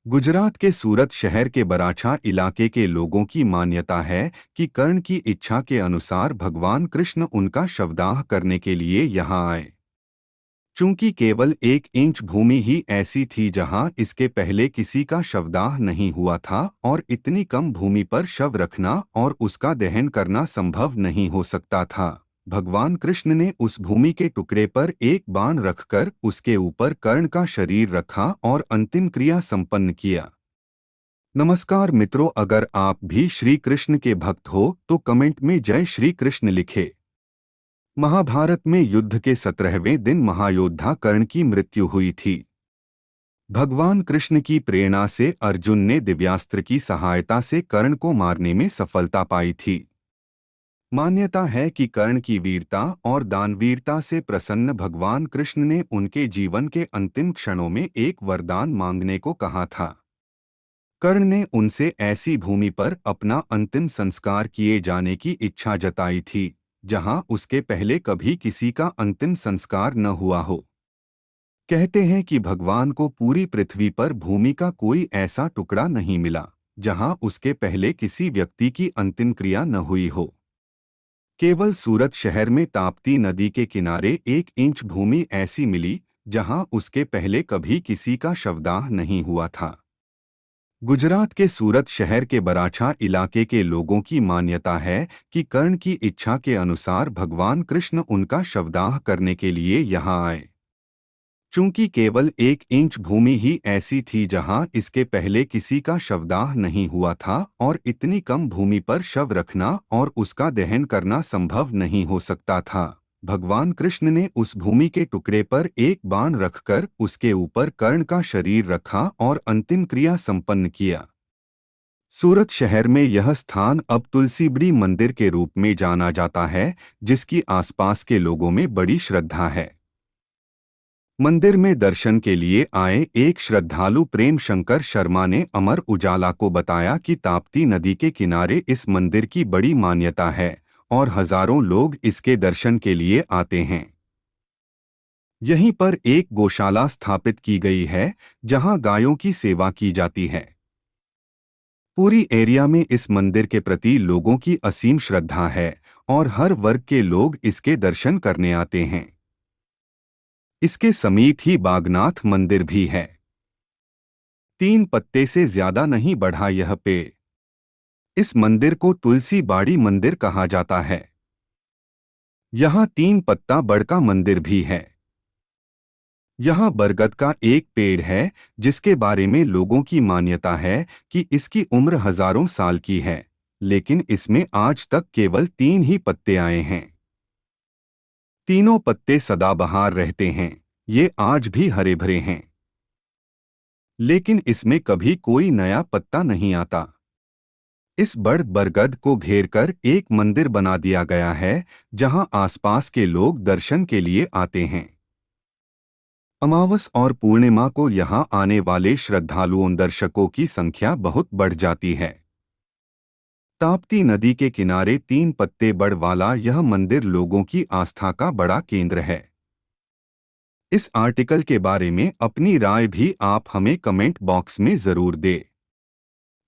गुजरात के सूरत शहर के बराछा इलाके के लोगों की मान्यता है कि कर्ण की इच्छा के अनुसार भगवान कृष्ण उनका शवदाह करने के लिए यहाँ आए। चूंकि केवल 1 इंच भूमि ही ऐसी थी जहाँ इसके पहले किसी का शवदाह नहीं हुआ था और इतनी कम भूमि पर शव रखना और उसका दहन करना संभव नहीं हो सकता था, भगवान कृष्ण ने उस भूमि के टुकड़े पर एक बाण रखकर उसके ऊपर कर्ण का शरीर रखा और अंतिम क्रिया संपन्न किया। नमस्कार मित्रों, अगर आप भी श्री कृष्ण के भक्त हो तो कमेंट में जय श्री कृष्ण लिखे। महाभारत में युद्ध के 17वें दिन महायोद्धा कर्ण की मृत्यु हुई थी। भगवान कृष्ण की प्रेरणा से अर्जुन ने दिव्यास्त्र की सहायता से कर्ण को मारने में सफलता पाई थी। मान्यता है कि कर्ण की वीरता और दानवीरता से प्रसन्न भगवान कृष्ण ने उनके जीवन के अंतिम क्षणों में एक वरदान मांगने को कहा था। कर्ण ने उनसे ऐसी भूमि पर अपना अंतिम संस्कार किए जाने की इच्छा जताई थी जहां उसके पहले कभी किसी का अंतिम संस्कार न हुआ हो। कहते हैं कि भगवान को पूरी पृथ्वी पर भूमि का कोई ऐसा टुकड़ा नहीं मिला जहां उसके पहले किसी व्यक्ति की अंतिम क्रिया न हुई हो। केवल सूरत शहर में ताप्ती नदी के किनारे 1 इंच भूमि ऐसी मिली जहां उसके पहले कभी किसी का शवदाह नहीं हुआ था। गुजरात के सूरत शहर के बराछा इलाके के लोगों की मान्यता है कि कर्ण की इच्छा के अनुसार भगवान कृष्ण उनका शवदाह करने के लिए यहाँ आए। चूंकि केवल 1 इंच भूमि ही ऐसी थी जहाँ इसके पहले किसी का शवदाह नहीं हुआ था और इतनी कम भूमि पर शव रखना और उसका दहन करना संभव नहीं हो सकता था, भगवान कृष्ण ने उस भूमि के टुकड़े पर एक बाण रखकर उसके ऊपर कर्ण का शरीर रखा और अंतिम क्रिया संपन्न किया। सूरत शहर में यह स्थान अब तुलसीबड़ी मंदिर के रूप में जाना जाता है, जिसकी आसपास के लोगों में बड़ी श्रद्धा है। मंदिर में दर्शन के लिए आए एक श्रद्धालु प्रेम शंकर शर्मा ने अमर उजाला को बताया कि ताप्ती नदी के किनारे इस मंदिर की बड़ी मान्यता है और हजारों लोग इसके दर्शन के लिए आते हैं। यहीं पर एक गौशाला स्थापित की गई है जहां गायों की सेवा की जाती है। पूरी एरिया में इस मंदिर के प्रति लोगों की असीम श्रद्धा है और हर वर्ग के लोग इसके दर्शन करने आते हैं। इसके समीप ही बागनाथ मंदिर भी है। 3 पत्ते से ज्यादा नहीं बढ़ा यह पेड़। इस मंदिर को तुलसी बाड़ी मंदिर कहा जाता है। यहाँ 3 पत्ता बड़ का मंदिर भी है। यहाँ बरगद का एक पेड़ है जिसके बारे में लोगों की मान्यता है कि इसकी उम्र हजारों साल की है, लेकिन इसमें आज तक केवल 3 ही पत्ते आए हैं। तीनों पत्ते सदाबहार रहते हैं, ये आज भी हरे भरे हैं, लेकिन इसमें कभी कोई नया पत्ता नहीं आता। इस बड़ बरगद को घेरकर एक मंदिर बना दिया गया है जहां आसपास के लोग दर्शन के लिए आते हैं। अमावस और पूर्णिमा को यहां आने वाले श्रद्धालुओं दर्शकों की संख्या बहुत बढ़ जाती है। ताप्ती नदी के किनारे 3 पत्ते बड़ वाला यह मंदिर लोगों की आस्था का बड़ा केंद्र है। इस आर्टिकल के बारे में अपनी राय भी आप हमें कमेंट बॉक्स में जरूर दें।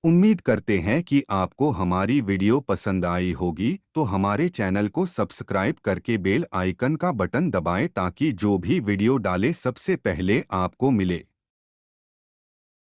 उम्मीद करते हैं कि आपको हमारी वीडियो पसंद आई होगी, तो हमारे चैनल को सब्सक्राइब करके बेल आइकन का बटन दबाएं ताकि जो भी वीडियो डाले सबसे पहले आपको मिले।